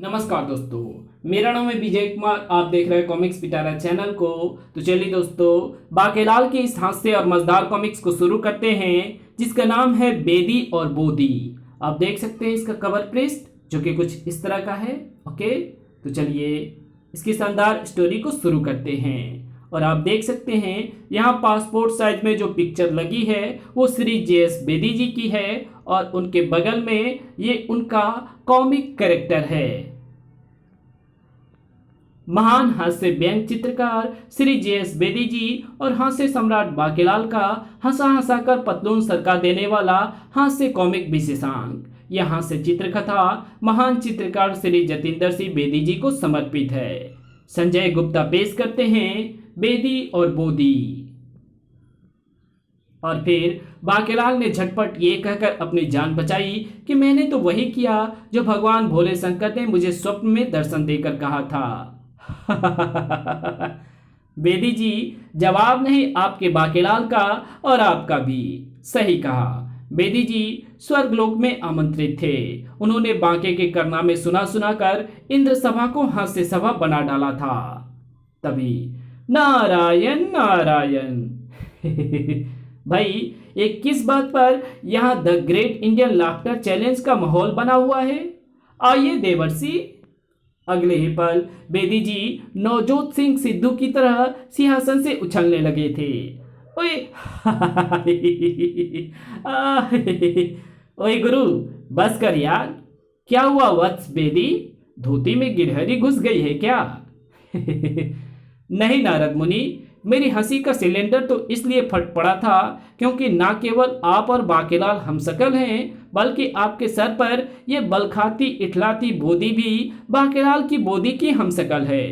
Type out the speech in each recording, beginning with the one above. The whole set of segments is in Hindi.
नमस्कार दोस्तों, मेरा नाम है विजय कुमार। आप देख रहे हैं कॉमिक्स पिटारा चैनल को। तो चलिए दोस्तों, बाकेलाल के इस हास्य और मजेदार कॉमिक्स को शुरू करते हैं, जिसका नाम है बेदी और बोदी। आप देख सकते हैं इसका कवर पृष्ठ, जो कि कुछ इस तरह का है। ओके, तो चलिए इसकी शानदार स्टोरी को शुरू करते हैं। और आप देख सकते हैं यहाँ पासपोर्ट साइज में जो पिक्चर लगी है वो श्री जे.एस. बेदी जी की है, और उनके बगल में ये उनका कॉमिक कैरेक्टर है। महान हास्य व्यंग्य चित्रकार श्री जे.एस. बेदी जी और हास्य सम्राट बाकेलाल का हंसा हंसा कर पतलून सरका देने वाला हास्य कॉमिक विशेषांक। यह हास्य चित्रकथा महान चित्रकार श्री जतिंदर सिंह बेदी जी को समर्पित है। संजय गुप्ता पेश करते हैं बेदी और बोदी। और फिर बाकेलाल ने झटपट ये कहकर अपनी जान बचाई कि मैंने तो वही किया जो भगवान भोले शंकर ने मुझे स्वप्न में दर्शन देकर कहा था। बेदी जी, जवाब नहीं आपके बाकेलाल का, और आपका भी। सही कहा। बेदी जी स्वर्गलोक में आमंत्रित थे। उन्होंने बांके के कारनामे सुना सुना कर इंद्र सभा को हास्य सभा बना डाला था। तभी नारायण नारायण। भाई, ये किस बात पर यहाँ the great Indian laughter challenge का माहौल बना हुआ है? आइए देवर्षि। अगले ही पल बेदी जी नवजोत सिंह सिद्धू की तरह सिंहासन से उछलने लगे थे। ओए ओए गुरु, बस कर यार। क्या हुआ वत्स बेदी, धोती में गिरहरी घुस गई है क्या? नहीं नारद मुनि, मेरी हंसी का सिलेंडर तो इसलिए फट पड़ा था क्योंकि ना केवल आप और बाकेलाल हमशक्ल हैं, बल्कि आपके सर पर यह बलखाती इठलाती बोदी भी बाकेलाल की बोदी की हमशक्ल है।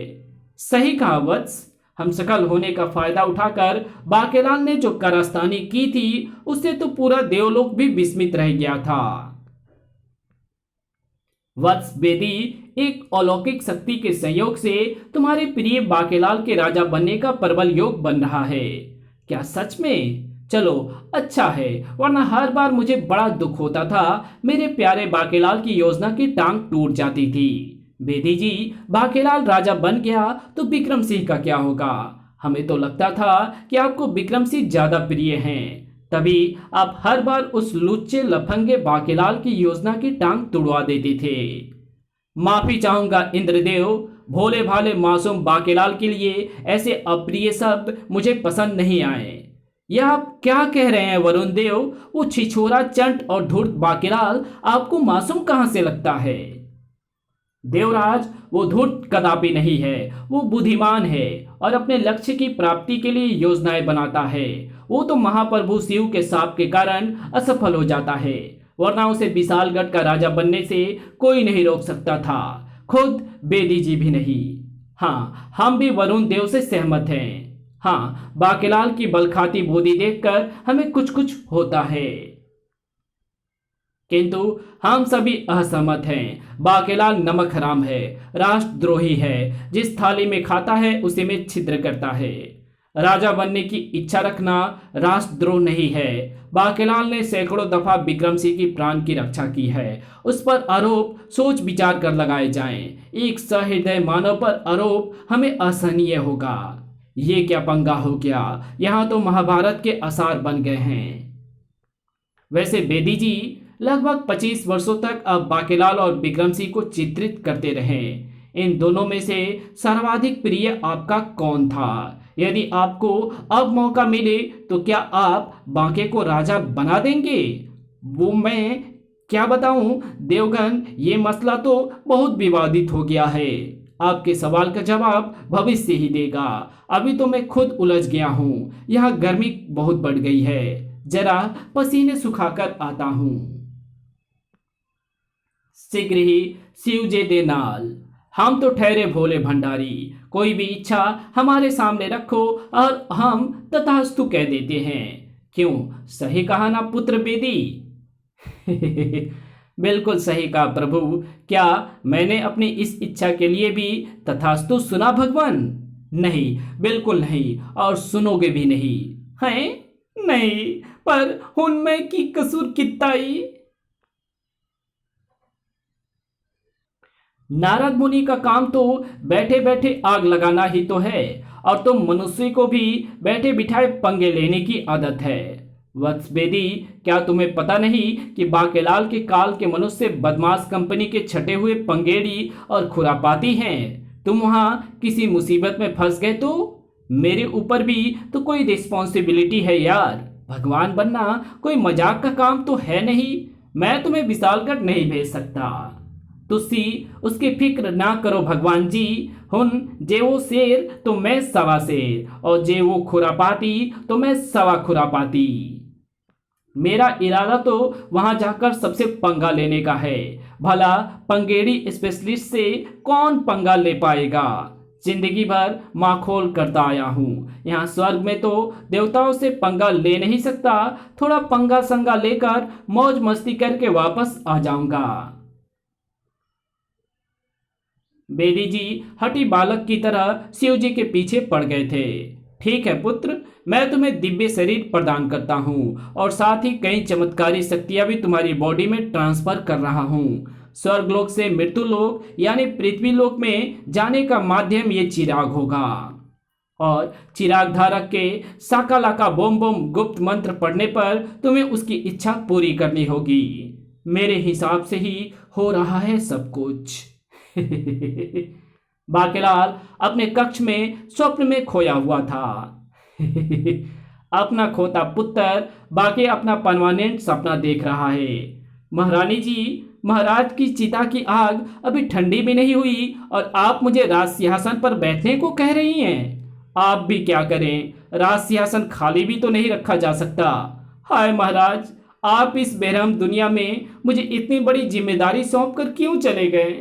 सही कहा वत्स। हमशक्ल होने का फायदा उठाकर बाकेलाल ने जो कारस्तानी की थी, उससे तो पूरा देवलोक भी विस्मित रह गया था। वत्स बेदी, एक अलौकिक शक्ति के संयोग से तुम्हारे प्रिय बाकेलाल के राजा बनने का प्रबल योग बन रहा है। क्या सच में? चलो अच्छा है, वरना हर बार मुझे बड़ा दुख होता था मेरे प्यारे बाकेलाल की योजना की टांग टूट जाती थी। बेदी जी, बाकेलाल राजा बन गया तो विक्रम सिंह का क्या होगा? हमें तो लगता था कि आपको विक्रम सिंह ज्यादा प्रिय हैं, तभी आप हर बार उस लुच्चे लफंगे बाकेलाल की योजना की टांग तुड़वा देते थे। माफी चाहूंगा इंद्रदेव, भोले भाले मासूम बाकेलाल के लिए ऐसे अप्रिय शब्द मुझे पसंद नहीं आए। यह आप क्या कह रहे हैं वरुण देव? वो छिछोरा चंट और धूर्त बाकेलाल आपको मासूम कहां से लगता है? देवराज, वो धूर्त कदापि नहीं है, वो बुद्धिमान है और अपने लक्ष्य की प्राप्ति के लिए योजनाएं बनाता है। वो तो महाप्रभु शिव के शाप के कारण असफल हो जाता है, वरना उसे विशालगढ़ का राजा बनने से कोई नहीं रोक सकता था, खुद बेदी जी भी नहीं। हाँ, हम भी वरुण देव से सहमत हैं। हाँ, बाकेलाल की बलखाती बोदी देखकर हमें कुछ कुछ होता है, किंतु हम सभी असहमत हैं। बाकेलाल नमक हराम है, राष्ट्रद्रोही है, जिस थाली में खाता है उसी में छिद्र करता है। राजा बनने की इच्छा रखना राष्ट्रद्रोह नहीं है। बाकेलाल ने सैकड़ों दफा विक्रम सिंह की प्राण की रक्षा की है। उस पर आरोप सोच विचार कर लगाए जाएं। एक सहृदय मानव पर आरोप हमें असहनीय होगा। ये क्या पंगा हो गया? यहाँ तो महाभारत के आसार बन गए हैं। वैसे बेदी जी, लगभग 25 वर्षों तक आप बाकेलाल और विक्रम सिंह को चित्रित करते रहे। इन दोनों में से सर्वाधिक प्रिय आपका कौन था? यदि आपको अब मौका मिले तो क्या आप बांके को राजा बना देंगे? वो मैं क्या बताऊं देवगन, ये मसला तो बहुत विवादित हो गया है। आपके सवाल का जवाब भविष्य ही देगा। अभी तो मैं खुद उलझ गया हूँ। यहाँ गर्मी बहुत बढ़ गई है, जरा पसीने सुखाकर आता हूँ। शीघ्र ही शिव जे दे नाल। हम तो ठहरे भोले भंडारी, कोई भी इच्छा हमारे सामने रखो और हम तथास्तु कह देते हैं। क्यों, सही कहा ना पुत्र बेदी? बिल्कुल सही कहा प्रभु। क्या मैंने अपनी इस इच्छा के लिए भी तथास्तु सुना भगवान? नहीं, बिल्कुल नहीं, और सुनोगे भी नहीं। हैं? नहीं, पर उनमें की कसूर किताई। नारद मुनि का काम तो बैठे बैठे आग लगाना ही तो है, और तुम मनुष्य को भी बैठे बिठाए पंगे लेने की आदत है। वत्स बेदी, क्या तुम्हें पता नहीं कि बाकेलाल के काल के मनुष्य बदमाश कंपनी के छटे हुए पंगेड़ी और खुरापाती हैं। तुम वहां किसी मुसीबत में फंस गए तो मेरे ऊपर भी तो कोई रिस्पॉन्सिबिलिटी है यार। भगवान बनना कोई मजाक का काम तो है नहीं। मैं तुम्हें विशालगढ़ नहीं भेज सकता। तुसी उसकी फिक्र ना करो भगवान जी। हुन जे वो शेर तो मैं सवा शेर, और जे वो खुरापाती तो मैं सवा खुरापाती। मेरा इरादा तो वहां जाकर सबसे पंगा लेने का है। भला पंगेड़ी स्पेशलिस्ट से कौन पंगा ले पाएगा। जिंदगी भर माखोल करता आया हूं। यहाँ स्वर्ग में तो देवताओं से पंगा ले नहीं सकता। थोड़ा पंगा संगा लेकर मौज मस्ती करके वापस आ जाऊंगा। बेदी जी हठी बालक की तरह शिव जी के पीछे पड़ गए थे। ठीक है पुत्र, मैं तुम्हें दिव्य शरीर प्रदान करता हूँ, और साथ ही कई चमत्कारी शक्तियां भी तुम्हारी बॉडी में ट्रांसफर कर रहा हूँ। स्वर्गलोक से मृत्युलोक यानी पृथ्वी लोक में जाने का माध्यम ये चिराग होगा, और चिराग धारक के साका लाका बोम बोम गुप्त मंत्र पढ़ने पर तुम्हें उसकी इच्छा पूरी करनी होगी। मेरे हिसाब से ही हो रहा है सब कुछ। बाकेलाल अपने कक्ष में स्वप्न में खोया हुआ था। अपना खोता पुत्र बाकी अपना परमानेंट सपना देख रहा है। महारानी जी, महाराज की चिता की आग अभी ठंडी भी नहीं हुई और आप मुझे राज सिंहासन पर बैठने को कह रही हैं। आप भी क्या करें, राज सिंहासन खाली भी तो नहीं रखा जा सकता। हाय महाराज, आप इस बेरहम दुनिया में मुझे इतनी बड़ी जिम्मेदारी सौंप कर क्यों चले गए।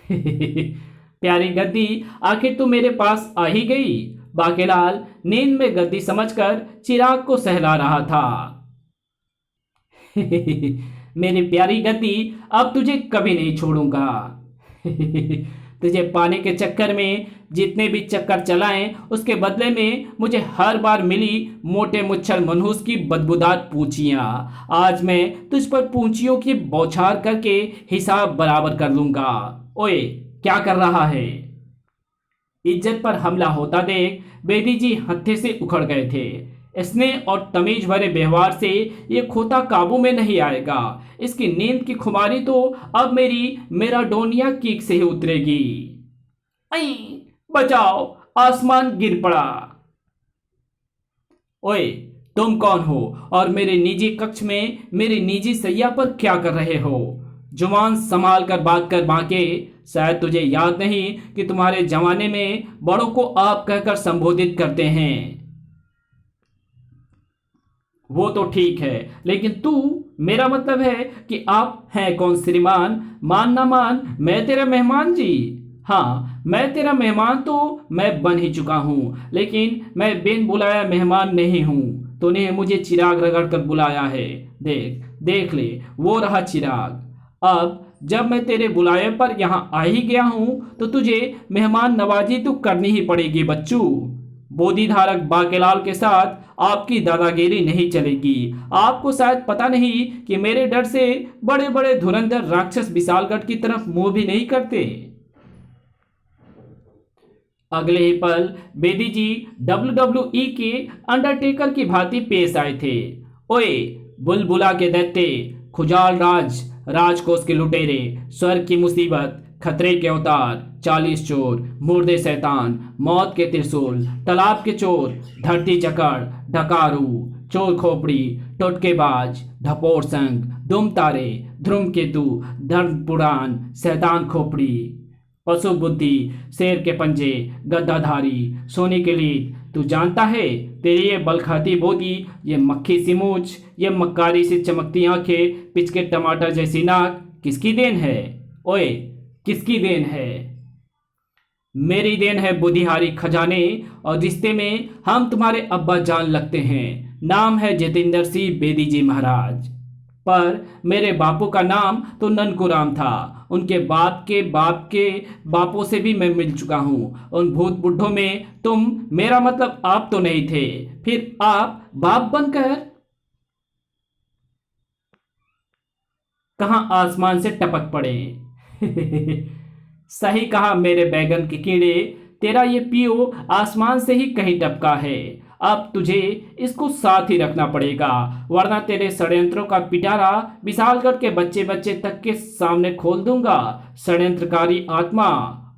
प्यारी गद्दी, आखिर तू मेरे पास आ ही गई। बाकेलाल नींद में गद्दी समझकर चिराग को सहला रहा था। मेरी प्यारी गद्दी, अब तुझे कभी नहीं छोड़ूंगा। तुझे पाने के चक्कर में जितने भी चक्कर चलाएं, उसके बदले में मुझे हर बार मिली मोटे मुच्छल मनहूस की बदबूदार पूंछियां। आज मैं तुझ पर पूंछियों की बौछार करके हिसाब बराबर कर लूंगा। ओए, क्या कर रहा है। इज्जत पर हमला होता देख बेदी जी हत्थे से उखड़ गए थे। स्नेह और तमीज भरे व्यवहार से ये खोता काबू में नहीं आएगा। इसकी नींद की खुमारी तो अब मेरी मेराडोनिया किक से ही उतरेगी। आई, बचाओ, आसमान गिर पड़ा। ओए, तुम कौन हो और मेरे निजी कक्ष में मेरी निजी सैया पर क्या कर रहे हो। जुबान संभाल कर बात कर बांके। शायद तुझे याद नहीं कि तुम्हारे जमाने में बड़ों को आप कहकर संबोधित करते हैं। वो तो ठीक है, लेकिन तू, मेरा मतलब है कि आप हैं कौन श्रीमान। मान ना मान, मैं तेरा मेहमान जी। हाँ, मैं तेरा मेहमान तो मैं बन ही चुका हूं, लेकिन मैं बिन बुलाया मेहमान नहीं हूं। तूने मुझे चिराग रगड़ कर बुलाया है। देख देख ले, वो रहा चिराग। अब जब मैं तेरे बुलाए पर यहाँ आ ही गया हूँ तो तुझे मेहमान नवाजी तो करनी ही पड़ेगी बच्चू। बोधिधारक बाकेलाल के साथ आपकी दादागिरी नहीं चलेगी। आपको शायद पता नहीं कि मेरे डर से बड़े बड़े धुरंधर राक्षस विशालगढ़ की तरफ मुंह भी नहीं करते। अगले ही पल बेदी जी WWE के अंडरटेकर की भांति पेश आए थे। ओए, बुलबुला के दैत्य, खुजाल राजकोष के लुटेरे, स्वर्ग की मुसीबत, खतरे के अवतार, 40 चोर, मुर्दे शैतान, मौत के त्रिशूल, तालाब के चोर, धरती चकड़, ढकारू, चोर खोपड़ी, टोटकेबाज, ढपोर संग, दुम तारे, ध्रुम केतु, धर्म पुराण, शैतान खोपड़ी, पशु बुद्धि, शेर के पंजे, गद्दाधारी, सोने के लीद। तू जानता है, तेरी ये बलखाती बोदी, ये मक्खी सी मूछ, ये मक्कारी से चमकती आंखें, पिचके टमाटर जैसी नाक किसकी देन है। ओए, किसकी देन है। मेरी देन है बुद्धिहारी खजाने, और रिश्ते में हम तुम्हारे अब्बा जान लगते हैं। नाम है जितेंद्र सिंह बेदी जी महाराज, पर मेरे बापू का नाम तो ननकुराम था। उनके बाप के बापों से भी मैं मिल चुका हूँ। उन भूत बुढ़ों में तुम, मेरा मतलब आप तो नहीं थे, फिर आप बाप बनकर कहाँ आसमान से टपक पड़े। सही कहा मेरे बैगन के कीड़े, तेरा ये पीओ आसमान से ही कहीं टपका है। अब तुझे इसको साथ ही रखना पड़ेगा, वरना तेरे षड्यंत्रों का पिटारा विशालगढ़ के बच्चे बच्चे तक के सामने खोल दूंगा। षड्यंत्रकारी आत्मा,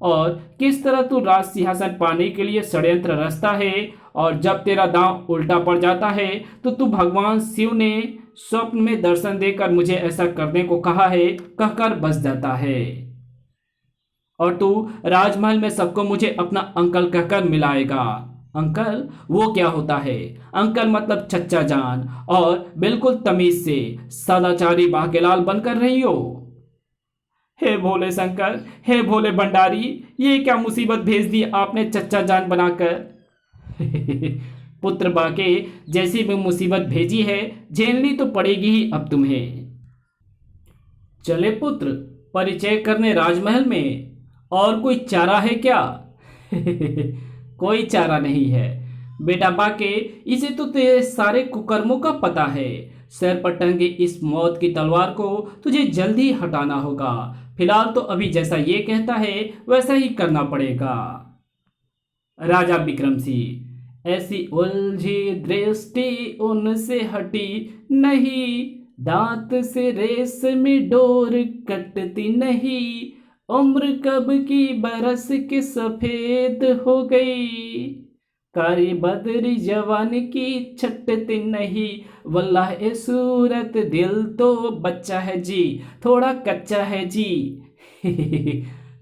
और किस तरह तू राज सिंहासन पाने के लिए षड्यंत्र रचता है, और जब तेरा दांव उल्टा पड़ जाता है तो तू भगवान शिव ने स्वप्न में दर्शन देकर मुझे ऐसा करने को कहा है कहकर बस जाता है, और तू राजमहल में सबको मुझे अपना अंकल कहकर मिलाएगा। अंकल वो क्या होता है? अंकल मतलब चच्चा जान, और बिल्कुल तमीज से सदाचारी बाकेलाल बनकर रही हो। हे भोले शंकर, हे भोले भंडारी, ये क्या मुसीबत भेज दी आपने चच्चा जान बनाकर। पुत्र बाके, जैसी भी मुसीबत भेजी है झेलनी तो पड़ेगी ही अब तुम्हें। चले पुत्र परिचय करने राजमहल में, और कोई चारा है क्या? कोई चारा नहीं है बेटा बाके, इसे तो तेरे सारे कुकर्मों का पता है। सर पर टंगे इस मौत की तलवार को तुझे जल्दी हटाना होगा। फिलहाल तो अभी जैसा ये कहता है वैसा ही करना पड़ेगा। राजा विक्रम सिंह, ऐसी उलझी दृष्टि उनसे हटी नहीं, दांत से रेशमी डोर कटती नहीं, उम्र कब की बरस के सफेद हो गई, कारी बदरी जवान की छटती नहीं, वल्लाह ए सूरत दिल तो बच्चा है जी, थोड़ा कच्चा है जी।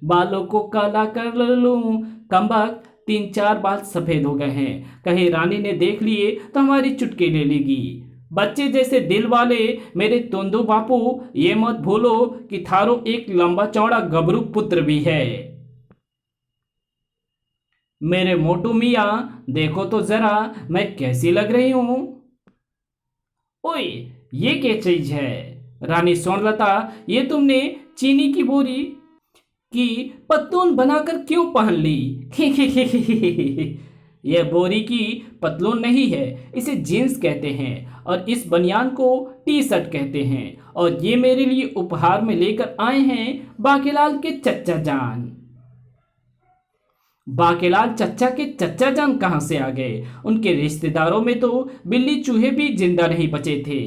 बालों को काला कर लूं कमबख्त, 3-4 बाल सफेद हो गए हैं, कहीं रानी ने देख लिए तो हमारी चुटकी ले लेगी। बच्चे जैसे दिल वाले मेरे तोंदू बापू, ये मत भूलो कि थारो एक लंबा चौड़ा गबरू पुत्र भी है। मेरे मोटू मियाँ, देखो तो जरा मैं कैसी लग रही हूं। ओए ये क्या चीज है? रानी सोनलता, ये तुमने चीनी की बोरी की पतलून बनाकर क्यों पहन ली? यह बोरी की पतलून नहीं है, इसे जीन्स कहते हैं, और इस बनियान को टी शर्ट कहते हैं, और ये मेरे लिए उपहार में लेकर आए हैं बाकेलाल के चच्चा जान। बाकेलाल चच्चा के चच्चा जान कहां से आ गए? उनके रिश्तेदारों में तो बिल्ली चूहे भी जिंदा नहीं बचे थे।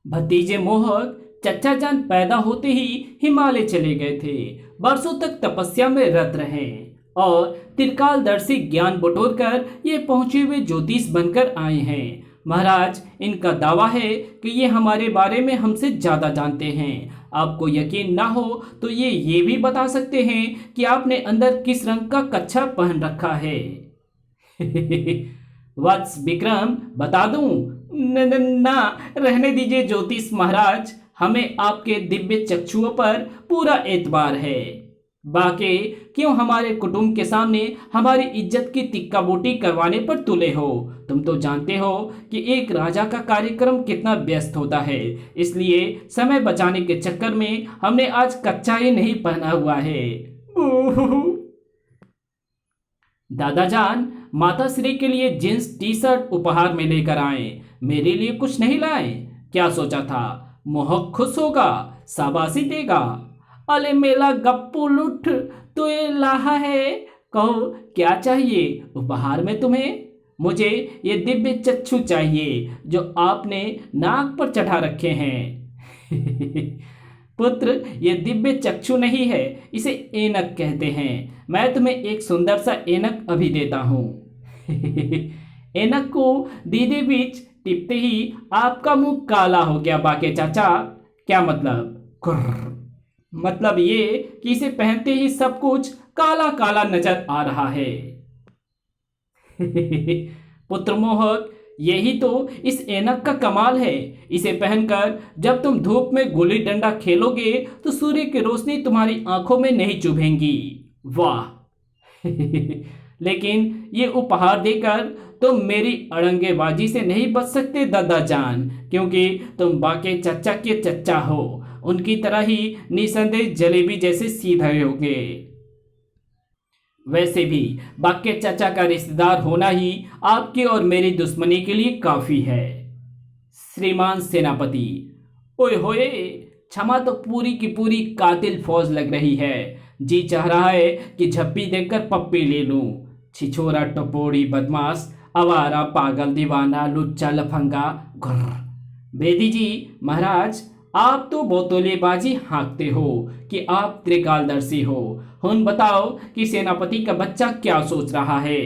भतीजे मोहक, चच्चा जान पैदा होते ही हिमालय चले गए थे, बरसों तक तपस्या में रत रहे, और त्रिकालदर्शी ज्ञान बटोरकर ये पहुंचे हुए ज्योतिष बनकर आए हैं। महाराज, इनका दावा है कि ये हमारे बारे में हमसे ज्यादा जानते हैं। आपको यकीन ना हो तो ये भी बता सकते हैं कि आपने अंदर किस रंग का कच्छा पहन रखा है। वत्स विक्रम, बता दूं? ना, रहने दीजिए ज्योतिष महाराज, हमें आपके दिव्य चक्षुओं पर पूरा एतबार है। बाके, क्यों हमारे कुटुंब के सामने हमारी इज्जत की तिक्का बोटी करवाने पर तुले हो? तुम तो जानते हो कि एक राजा का कार्यक्रम कितना व्यस्त होता है, इसलिए समय बचाने के चक्कर में हमने आज कच्चा ही नहीं पहना हुआ है। दादा जान, माता श्री के लिए जींस टी शर्ट उपहार में लेकर आए, मेरे लिए कुछ नहीं लाए? क्या सोचा था मोहक खुश होगा, शाबाशी देगा? अले मेला गप्पू लुठ, तो ये लाहा है, कहो क्या चाहिए उपहार में तुम्हें? मुझे ये दिव्य चक्षु चाहिए जो आपने नाक पर चढ़ा रखे हैं। पुत्र, ये दिव्य चक्षु नहीं है, इसे ऐनक कहते हैं। मैं तुम्हें एक सुंदर सा ऐनक अभी देता हूँ। ऐनक को दीदे बीच टिपते ही आपका मुंह काला हो गया बाके चाचा। क्या मतलब? कुर्र। मतलब ये कि इसे पहनते ही सब कुछ काला काला नजर आ रहा है। पुत्र मोहक, यही तो इस ऐनक का कमाल है। इसे पहनकर जब तुम धूप में गुल्ली डंडा खेलोगे तो सूर्य की रोशनी तुम्हारी आंखों में नहीं चुभेंगी। वाह! लेकिन ये उपहार देकर तुम मेरी अड़ंगेबाजी से नहीं बच सकते दादा जान, क्योंकि तुम बाके चच्चा के चच्चा हो। उनकी तरह ही निसंदेह जलेबी जैसे सीधे होंगे। वैसे भी बाके चचा का रिश्तेदार होना ही आपकी और मेरी दुश्मनी के लिए काफी है। श्रीमान सेनापति। ओए होए, क्षमा तो पूरी की पूरी कातिल फौज लग रही है। जी चाह रहा है कि झप्पी देकर पप्पी ले लूं। छिछोरा टपोरी बदमाश, आवारा पागल दीवाना लुच्चा लफंगा घुर्र। बेदी जी महाराज, आप तो बोतलेबाजी हाँकते हो कि आप त्रिकालदर्शी हो। हुन बताओ कि सेनापति का बच्चा क्या सोच रहा है।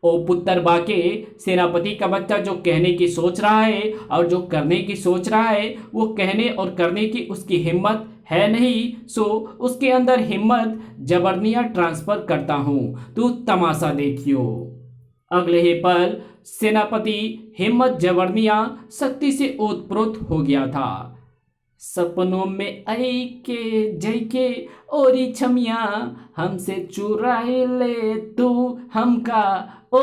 ओ पुत्र बाके, सेनापति का बच्चा जो कहने की सोच रहा है और जो करने की सोच रहा है, वो कहने और करने की उसकी हिम्मत है नहीं, सो उसके अंदर हिम्मत जबरनिया ट्रांसफर करता हूँ। तू तमाशा देखियो। अगले ही पल सेनापति हिम्मत जबरनिया शक्ति से ओतप्रोत हो गया था। सपनों में आई के जय के ओरी छमिया, हमसे चुराए ले तू हमका। ओ,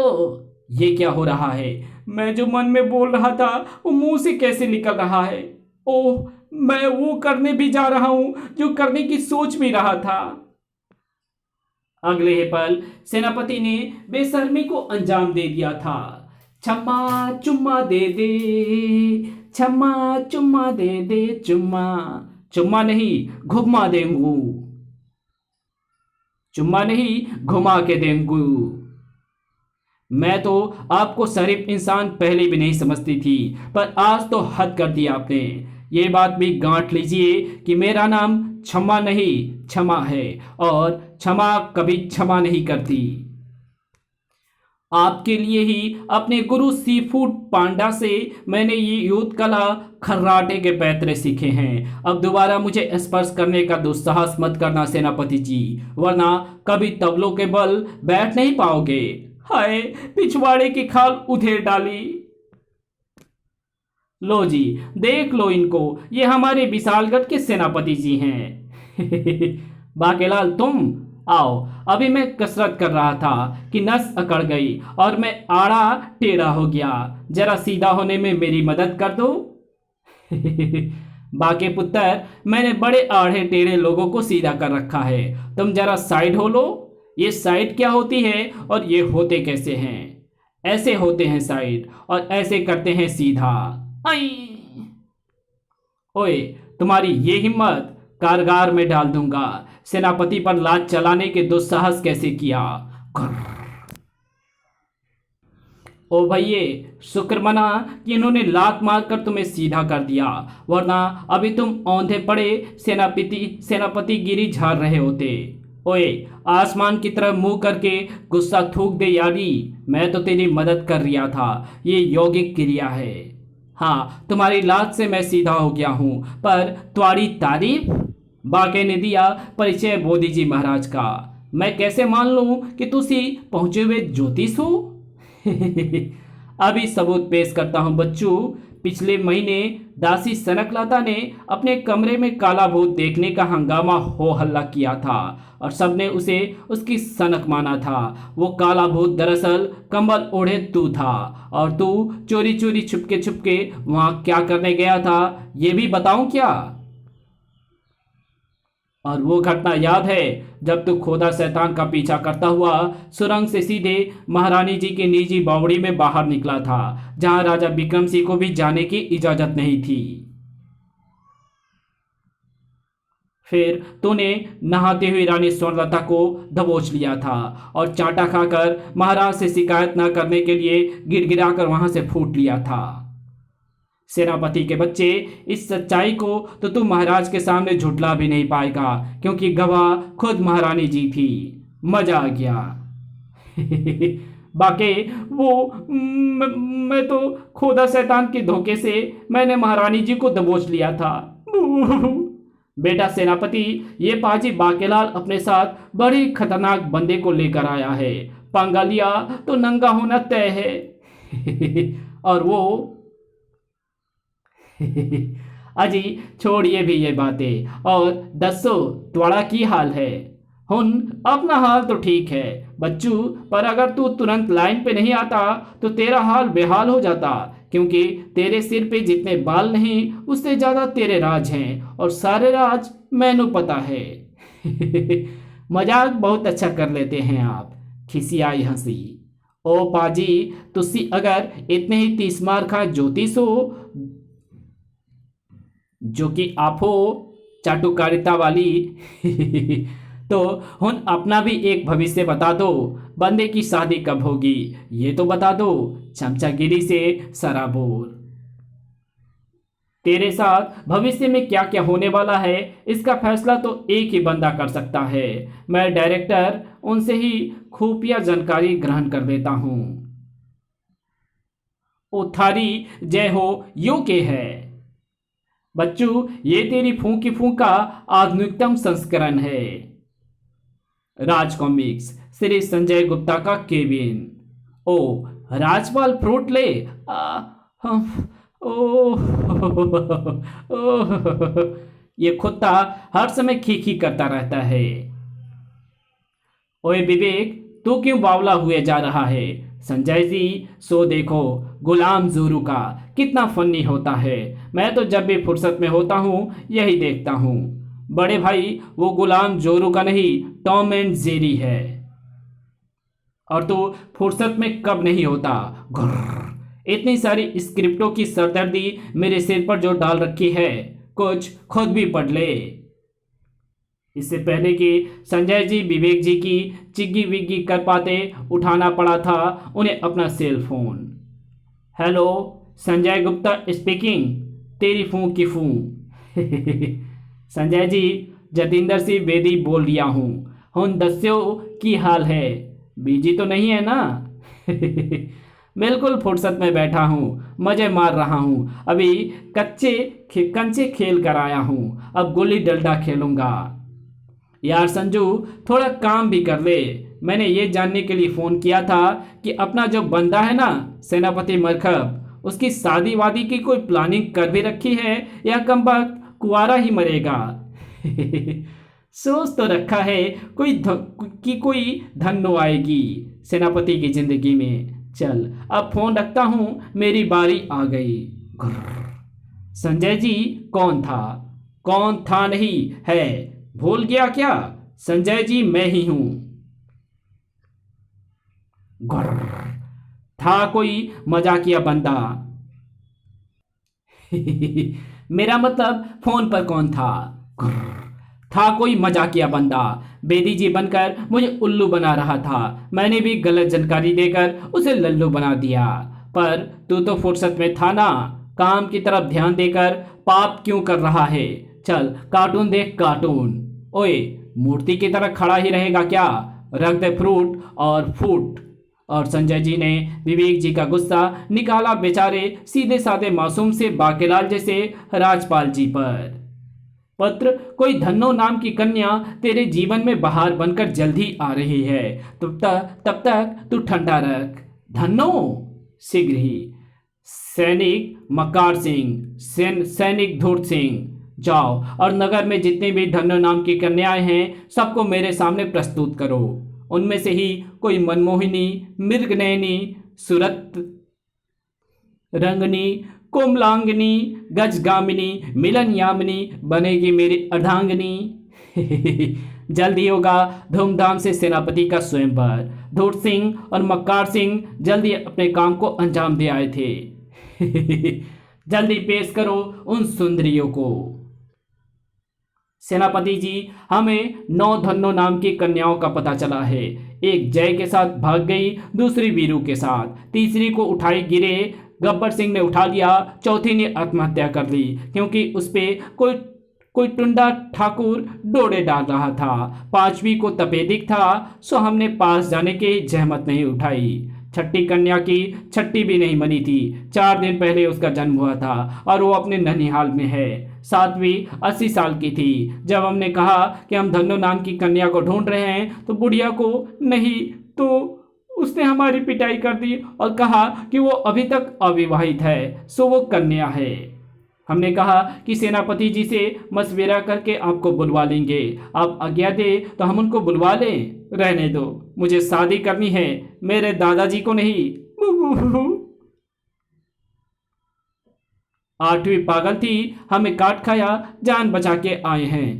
ये क्या हो रहा है? मैं जो मन में बोल रहा था वो मुंह से कैसे निकल रहा है? ओह, मैं वो करने भी जा रहा हूं जो करने की सोच भी रहा था। अगले ही पल सेनापति ने बेशर्मी को अंजाम दे दिया था। छम्मा चुम्मा दे दे, छम्मा चुम्मा दे दे, चुम्मा चुम्मा नहीं घुमा देंगू, चुम्मा नहीं घुमा के देंगू। मैं तो आपको शरीफ इंसान पहले भी नहीं समझती थी, पर आज तो हद कर दी आपने। ये बात भी गांठ लीजिए कि मेरा नाम क्षमा नहीं क्षमा है, और क्षमा कभी क्षमा नहीं करती। आपके लिए ही अपने गुरु सीफूड पांडा से मैंने ये युद्ध कला खर्राटे के पैतरे सीखे हैं। अब दोबारा मुझे स्पर्श करने का दुस्साहस मत करना सेनापति जी, वरना कभी तबलों के बल बैठ नहीं पाओगे। हाय, पिछवाड़े की खाल उधेड़ डाली। लो जी, देख लो इनको, ये हमारे विशालगढ़ के सेनापति जी हैं। बाकेलाल तुम आओ। अभी मैं कसरत कर रहा था कि नस अकड़ गई और मैं आड़ा टेढ़ा हो गया। जरा सीधा होने में मेरी मदद कर दो। बाके पुत्र, मैंने बड़े आड़े टेढ़े लोगों को सीधा कर रखा है। तुम जरा साइड हो लो। ये साइड क्या होती है और ये होते कैसे हैं? ऐसे होते हैं साइड, और ऐसे करते हैं सीधा। आई! ओए, तुम्हारी ये हिम्मत कारगार में डाल दूंगा। सेनापति पर लात चलाने के दुस्साहस कैसे किया? ओ भैये, शुक्र मना कि इन्होंने लात मारकर तुम्हें सीधा कर दिया, वरना अभी तुम औंधे पड़े सेनापति गिरी झाड़ रहे होते। ओए, आसमान की तरफ मुंह करके गुस्सा थूक दे यारी। मैं तो तेरी मदद कर रहा था। ये यौगिक क्रिया है। हाँ, तुम्हारी लात से मैं सीधा हो गया हूं, पर तुम्हारी तारीफ? बाके ने दिया परिचय बोधी जी महाराज का। मैं कैसे मान लूं कि तुसी पहुंचे हुए ज्योतिष हो? अभी सबूत पेश करता हूं बच्चों। पिछले महीने दासी सनकलाता ने अपने कमरे में काला भूत देखने का हंगामा हो हल्ला किया था, और सबने उसे उसकी सनक माना था। वो काला भूत दरअसल कंबल ओढ़े तू था, और तू चोरी चोरी छुपके वहां क्या करने गया था, ये भी बताऊं क्या? और वो घटना याद है जब तू खोदा शैतान का पीछा करता हुआ सुरंग से सीधे महारानी जी की निजी बावड़ी में बाहर निकला था, जहां राजा विक्रम सिंह को भी जाने की इजाजत नहीं थी। फिर तूने नहाते हुए रानी स्वर्णलता को दबोच लिया था, और चाटा खाकर महाराज से शिकायत न करने के लिए गिड़गिड़ाकर वहां से फूट लिया था। सेनापति के बच्चे, इस सच्चाई को तो तू महाराज के सामने झुठला भी नहीं पाएगा, क्योंकि गवाह खुद महारानी जी थी। मजा आ गया। बाके वो मैं तो खोदा शैतान के धोखे से मैंने महारानी जी को दबोच लिया था। बेटा सेनापति, ये पाजी बाकेलाल अपने साथ बड़े खतरनाक बंदे को लेकर आया है। पंगा लिया तो नंगा होना तय है। और वो अजी छोड़िए भी ये बातें, और दसो त्वड़ा की हाल है? हुन अपना हाल तो ठीक है बच्चू, पर अगर तू तुरंत लाइन पे नहीं आता तो तेरा हाल बेहाल हो जाता, क्योंकि तेरे सिर पे जितने बाल नहीं उससे ज्यादा तेरे राज हैं, और सारे राज मैनू पता है। मजाक बहुत अच्छा कर लेते हैं आप। खिसियाई हंसी। ओ पाजी, तुसी अगर इतने ही 30 मार खा ज्योतिष हो जो कि आप हो चाटुकारिता वाली तो हुन अपना भी एक भविष्य बता दो। बंदे की शादी कब होगी ये तो बता दो। चमचागिरी से सराबोर। तेरे साथ भविष्य में क्या क्या होने वाला है इसका फैसला तो एक ही बंदा कर सकता है। मैं डायरेक्टर, उनसे ही खुफिया जानकारी ग्रहण कर देता हूं। ओ थारी जय हो यो के है। बच्चू, ये तेरी फूंकी फूंका आधुनिकतम संस्करण है। राज कॉमिक्स, श्री संजय गुप्ता का केबिन। ओ राजपाल फ्रूट ले। ओ ये कुत्ता हर समय खी करता रहता है। ओए विवेक, तू क्यों बावला हुए जा रहा है? संजय जी, सो देखो गुलाम जोरू का कितना फनी होता है। मैं तो जब भी फुर्सत में होता हूँ यही देखता हूँ। बड़े भाई, वो गुलाम जोरू का नहीं, टॉम एंड जेरी है। और तू फुर्सत में कब नहीं होता? घुर्र। इतनी सारी स्क्रिप्टों की सरदर्दी मेरे सिर पर जो डाल रखी है, कुछ खुद भी पढ़ ले। इससे पहले कि संजय जी विवेक जी की चिग्गी विग्गी कर पाते, उठाना पड़ा था उन्हें अपना cell phone. Hello, Sanjay Gupta speaking. तेरी फूं की फूं। संजय जी, जतिंदर सिंह बेदी बोल रहा हूँ। हुन दस्यो की हाल है? बीजी तो नहीं है ना? बिल्कुल फुर्सत में बैठा हूँ, मजे मार रहा हूँ। अभी कंचे खेल कर आया हूँ, अब गुल्ली डंडा खेलूंगा। यार संजू, थोड़ा काम भी कर ले। मैंने ये जानने के लिए फोन किया था कि अपना जो बंदा है ना सेनापति मरखब, उसकी शादी वादी की कोई प्लानिंग कर भी रखी है या कम वक्त कुंवारा ही मरेगा? सोच तो रखा है कोई धन्नो आएगी सेनापति की जिंदगी में। चल अब फोन रखता हूं, मेरी बारी आ गई। संजय जी, कौन था? कौन था नहीं है, भूल गया क्या? संजय जी, मैं ही हूं। था कोई मजाकिया बंदा। मेरा मतलब फोन पर कौन था? था कोई मजाकिया बंदा, बेदी जी बनकर मुझे उल्लू बना रहा था। मैंने भी गलत जानकारी देकर उसे लल्लू बना दिया। पर तू तो फुर्सत में था ना, काम की तरफ ध्यान देकर पाप क्यों कर रहा है? चल कार्टून देख कार्टून। ओए, मूर्ति की तरह खड़ा ही रहेगा क्या? रख दे फ्रूट और फूट। और संजय जी ने विवेक जी का गुस्सा निकाला बेचारे सीधे साधे मासूम से बाकेलाल जैसे राजपाल जी पर। पत्र, कोई धन्नो नाम की कन्या तेरे जीवन में बहार बनकर जल्दी आ रही है। तब तक तू ठंडा रख। धन्नो शीघ्र ही। सैनिक मकार सिंह, सैनिक धूर्त सिंह, जाओ और नगर में जितने भी धन्नो नाम की कन्याएं हैं सबको मेरे सामने प्रस्तुत करो। उनमें से ही कोई मनमोहिनी, मृगनयनी, सुरत रंगनी, कोमलांगनी, गजगामिनी, मिलन यामिनी बनेगी मेरी अर्धांगनी। जल्दी होगा धूमधाम से सेनापति का स्वयंवर। धूर्त सिंह और मक्कार सिंह जल्दी अपने काम को अंजाम दे आए थे। जल्दी पेश करो उन सुंदरियों को। सेनापति जी, हमें 9 धन्नो नाम की कन्याओं का पता चला है। एक जय के साथ भाग गई, दूसरी वीरू के साथ, तीसरी को उठाई गिरे गब्बर सिंह ने उठा लिया, चौथी ने आत्महत्या कर ली क्योंकि उस पे कोई टुंडा ठाकुर डोरे डाल रहा था। पांचवी को तपेदिक था, सो हमने पास जाने की जहमत नहीं उठाई। छठी कन्या की छठी भी नहीं बनी थी। 4 दिन पहले उसका जन्म हुआ था और वो अपने ननिहाल में है। 7वीं 80 साल की थी। जब हमने कहा कि हम धन्नो नाम की कन्या को ढूंढ रहे हैं तो बुढ़िया को नहीं तो उसने हमारी पिटाई कर दी और कहा कि वो अभी तक अविवाहित है, सो वो कन्या है। हमने कहा कि सेनापति जी से मशविरा करके आपको बुलवा लेंगे। आप आज्ञा दे तो हम उनको बुलवा लें। रहने दो, मुझे शादी करनी है, मेरे दादाजी को नहीं। 8वीं पागल थी, हमें काट खाया, जान बचा के आए हैं।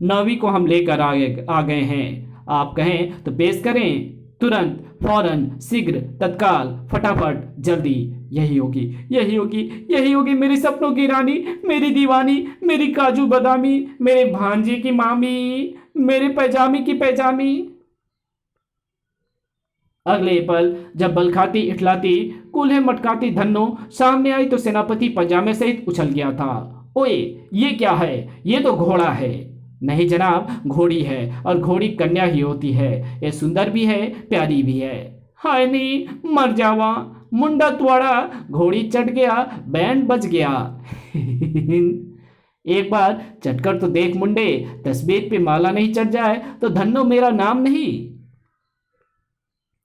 9वीं को हम लेकर आ गए हैं। आप कहें तो पेश करें। तुरंत, फौरन, शीघ्र, तत्काल, फटाफट, जल्दी। यही होगी, यही होगी, यही होगी मेरे सपनों की रानी, मेरी दीवानी, मेरी काजू बादामी, मेरे भांजे की मामी, मेरे पैजामी की पैजामी। अगले पल जब बल खाती इठलाती कूल्हे मटकाती धन्नो सामने आई तो सेनापति पजामे सहित उछल गया था। ओए, ये क्या है? ये तो घोड़ा है। नहीं जनाब, घोड़ी है, और घोड़ी कन्या ही होती है। ये सुंदर भी है, प्यारी भी है। हाय नी, मर जावा, मुंडा तुआड़ा, घोड़ी चढ़ गया, बैंड बज गया। एक बार चटकर तो देख मुंडे, तस्वीर पे माला नहीं चढ़ जाए तो धन्नो मेरा नाम नहीं।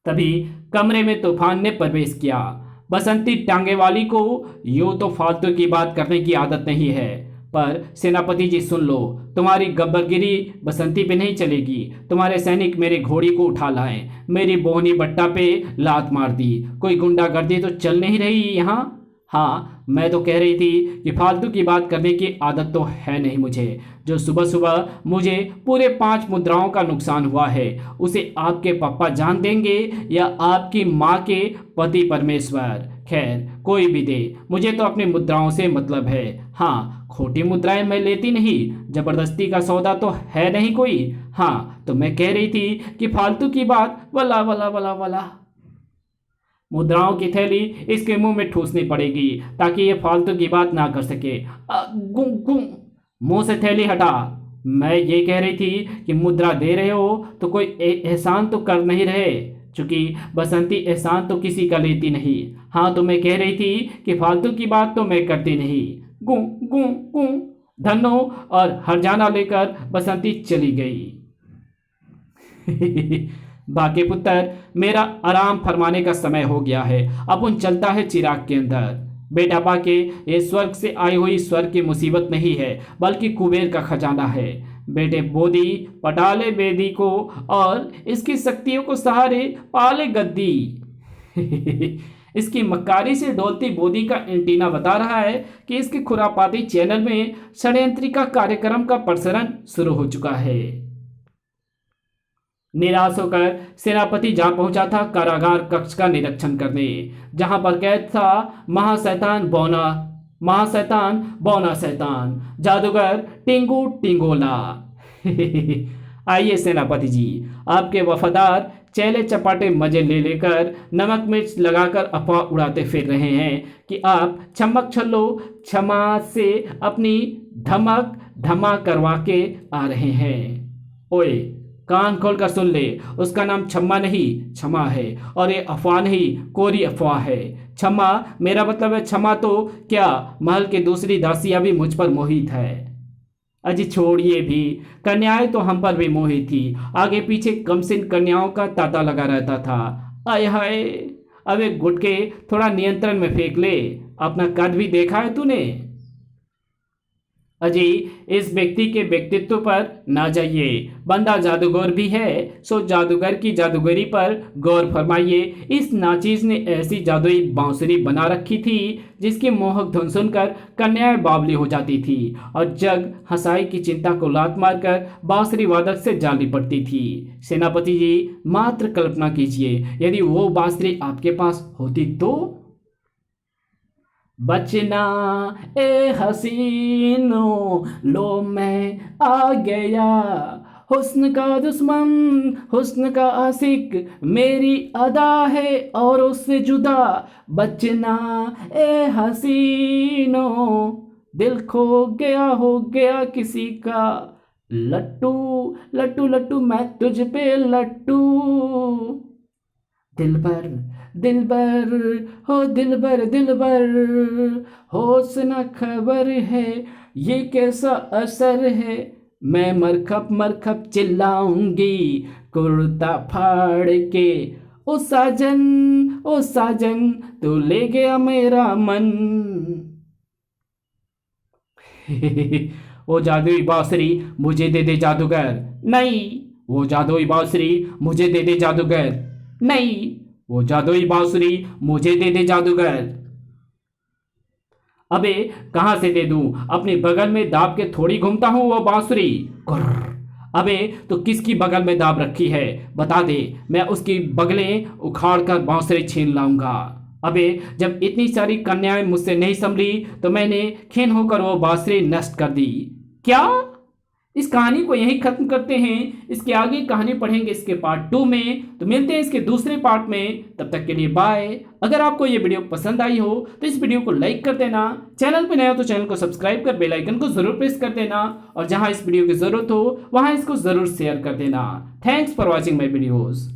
तभी कमरे में तूफान ने प्रवेश किया। बसंती टांगे वाली को यूं तो फालतू की बात करने की आदत नहीं है, पर सेनापति जी सुन लो, तुम्हारी गब्बरगिरी बसंती पे नहीं चलेगी। तुम्हारे सैनिक मेरे घोड़ी को उठा लाए, मेरी बोहनी बट्टा पे लात मार दी। कोई गुंडागर्दी तो चल नहीं रही यहाँ। हाँ, मैं तो कह रही थी कि फालतू की बात करने की आदत तो है नहीं मुझे। जो सुबह सुबह मुझे पूरे 5 मुद्राओं का नुकसान हुआ है, उसे आपके पापा जान देंगे या आपकी माँ के पति परमेश्वर। खैर, कोई भी दे, मुझे तो अपनी मुद्राओं से मतलब है। हाँ, खोटी मुद्राएं मैं लेती नहीं, जबरदस्ती का सौदा तो है नहीं कोई। हाँ, तो मैं कह रही थी कि फालतू की बात वला वला वला वला। मुद्राओं की थैली इसके मुंह में ठूसनी पड़ेगी ताकि ये फालतू की बात ना कर सके। गुं गुं, मुंह से थैली हटा। मैं ये कह रही थी कि मुद्रा दे रहे हो तो कोई एहसान तो कर नहीं रहे, चूंकि बसंती एहसान तो किसी का लेती नहीं। हाँ, तो मैं कह रही थी कि फालतू की बात तो मैं करती नहीं। गुं गुं गुं, धन्नो और हरजाना लेकर बसंती चली गई। बाके पुत्र, मेरा आराम फरमाने का समय हो गया है। अपन चलता है चिराग के अंदर। बेटा बाके, ये स्वर्ग से आई हुई स्वर्ग की मुसीबत नहीं है, बल्कि कुबेर का खजाना है। बेटे बोधी पटाले बेदी को और इसकी शक्तियों को सहारे पाले गद्दी। इसकी मक्कारी से डोलती बोधी का एंटीना बता रहा है कि इसके खुरापाती चैनल में षड्यंत्रिका कार्यक्रम का प्रसारण शुरू हो चुका है। निराश होकर सेनापति जा पहुंचा था कारागार कक्ष का निरीक्षण करने, जहां पर कैद था महाशैतान बौना शैतान, जादूगर टिंगू टिंगोला। आइए सेनापति जी, आपके वफादार चेले चपाटे मजे ले लेकर नमक मिर्च लगाकर अफवाह उड़ाते फिर रहे हैं कि आप छमक छल्लो क्षमा से अपनी धमक धमा करवा के आ रहे हैं। ओए, कान खोलकर सुन ले, उसका नाम छम्मा नहीं क्षमा है, और ये अफवाह नहीं, कोरी अफवाह है। क्षमा, मेरा मतलब है क्षमा तो क्या, महल की दूसरी दासियां भी मुझ पर मोहित है। अजी छोड़िए भी, कन्याएं तो हम पर भी मोहित थी। आगे पीछे कमसिन कन्याओं का तांता लगा रहता था। आय हाय, अब एक गुटके थोड़ा नियंत्रण में फेंक ले। अपना कद भी देखा है तूने? अजी, इस व्यक्ति के व्यक्तित्व पर ना जाइए। बंदा जादूगर भी है, सो जादूगर की जादूगरी पर गौर फरमाइए। इस नाचीज ने ऐसी जादुई बांसुरी बना रखी थी जिसकी मोहक धुन सुनकर कन्याएं बावली हो जाती थी और जग हंसाई की चिंता को लात मारकर बांसुरी वादक से जा लिपटती थी। सेनापति जी, मात्र कल्पना कीजिए, यदि वो बांसुरी आपके पास होती तो। बचना ए हसीनो, लो मैं आ गया, हुस्न का दुश्मन हुस्न का आशिक, मेरी अदा है और उससे जुदा। बचना ए हसीनो, दिल खो गया किसी का, लट्टू लट्टू लट्टू मैं तुझ पे लट्टू। दिलबर दिलबर हो दिलबर दिलबर, होश न खबर है ये कैसा असर है। मैं मरखप चिल्लाऊंगी कुर्ता फाड़ के, ओ साजन तू ले गया मेरा मन। वो जादुई बांसुरी मुझे दे दे जादूगर। नहीं, वो जादुई बांसुरी मुझे दे दे जादूगर। नहीं, वो जादुई बांसुरी मुझे दे दे जादूगर। अबे कहां से दे दूं? अपने बगल में दाब के थोड़ी घूमता हूं वो बांसुरी। अबे तो किसकी बगल में दाब रखी है बता दे, मैं उसकी बगलें उखाड़ कर बांसुरी छीन लाऊंगा। अबे जब इतनी सारी कन्याएं मुझसे नहीं संभली तो मैंने खीन होकर वो बांसुरी नष्ट कर दी। क्या? इस कहानी को यहीं खत्म करते हैं, इसके आगे कहानी पढ़ेंगे इसके पार्ट 2 में। तो मिलते हैं इसके दूसरे पार्ट में, तब तक के लिए बाय। अगर आपको ये वीडियो पसंद आई हो तो इस वीडियो को लाइक कर देना, चैनल पे नए हो तो चैनल को सब्सक्राइब कर बेल आइकन को जरूर प्रेस कर देना, और जहां इस वीडियो की जरूरत हो वहां इसको जरूर शेयर कर देना। Thanks for watching my videos.